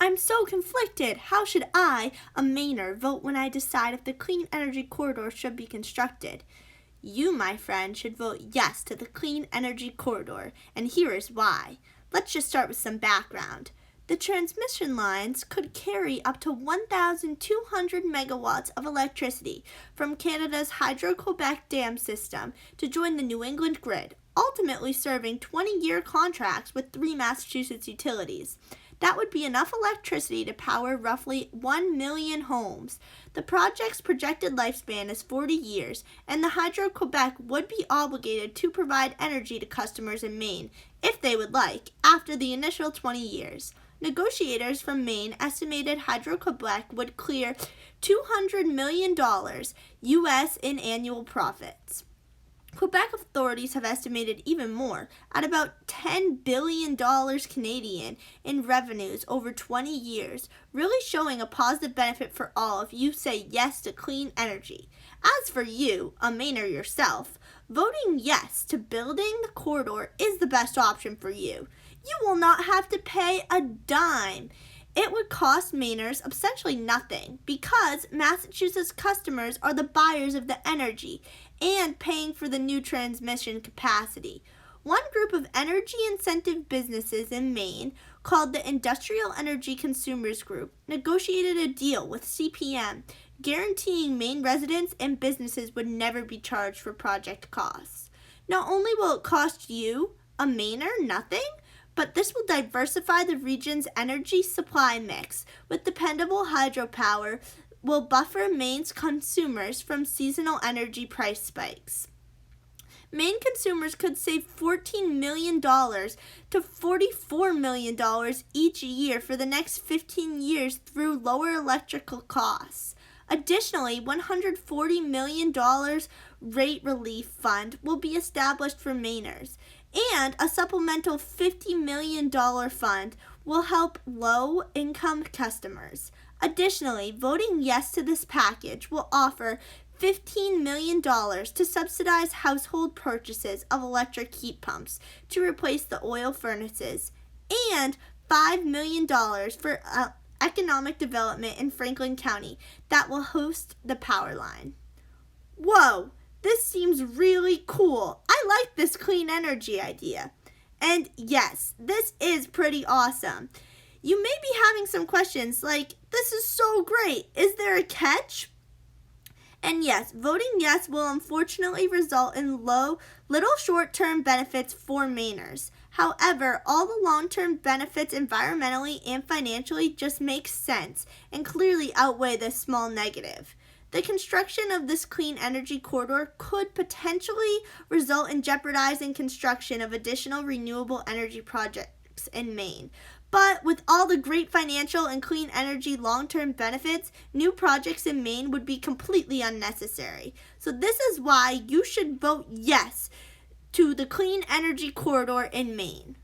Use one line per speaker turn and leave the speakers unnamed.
I'm so conflicted. How should I, a Mainer, vote when I decide if the clean energy corridor should be constructed? You, my friend, should vote yes to the clean energy corridor, and here is why. Let's just start with some background. The transmission lines could carry up to 1,200 megawatts of electricity from Canada's Hydro-Quebec dam system to join the New England grid, ultimately serving 20-year contracts with 3 Massachusetts utilities. That would be enough electricity to power roughly 1 million homes. The project's projected lifespan is 40 years, and the Hydro-Quebec would be obligated to provide energy to customers in Maine, if they would like, after the initial 20 years. Negotiators from Maine estimated Hydro-Quebec would clear $200 million U.S. in annual profits. Quebec authorities have estimated even more, at about $10 billion Canadian in revenues over 20 years, really showing a positive benefit for all if you say yes to clean energy. As for you, a Mainer yourself, voting yes to building the corridor is the best option for you. You will not have to pay a dime. It would cost Mainers essentially nothing because Massachusetts customers are the buyers of the energy and paying for the new transmission capacity. One group of energy incentive businesses in Maine, called the Industrial Energy Consumers Group, negotiated a deal with CPM, guaranteeing Maine residents and businesses would never be charged for project costs. Not only will it cost you, a Mainer, nothing, but this will diversify the region's energy supply mix with dependable hydropower, will buffer Maine's consumers from seasonal energy price spikes. Maine consumers could save $14 million to $44 million each year for the next 15 years through lower electrical costs. Additionally, $140 million rate relief fund will be established for Mainers, and a supplemental $50 million fund will help low-income customers. Additionally, voting yes to this package will offer $15 million to subsidize household purchases of electric heat pumps to replace the oil furnaces, and $5 million for economic development in Franklin County that will host the power line. Whoa! This seems really cool. I like this clean energy idea. And yes, this is pretty awesome. You may be having some questions like, this is so great. Is there a catch? And yes, voting yes will unfortunately result in little short-term benefits for Mainers. However, all the long-term benefits environmentally and financially just make sense and clearly outweigh this small negative. The construction of this clean energy corridor could potentially result in jeopardizing construction of additional renewable energy projects in Maine. But with all the great financial and clean energy long-term benefits, new projects in Maine would be completely unnecessary. So this is why you should vote yes to the clean energy corridor in Maine.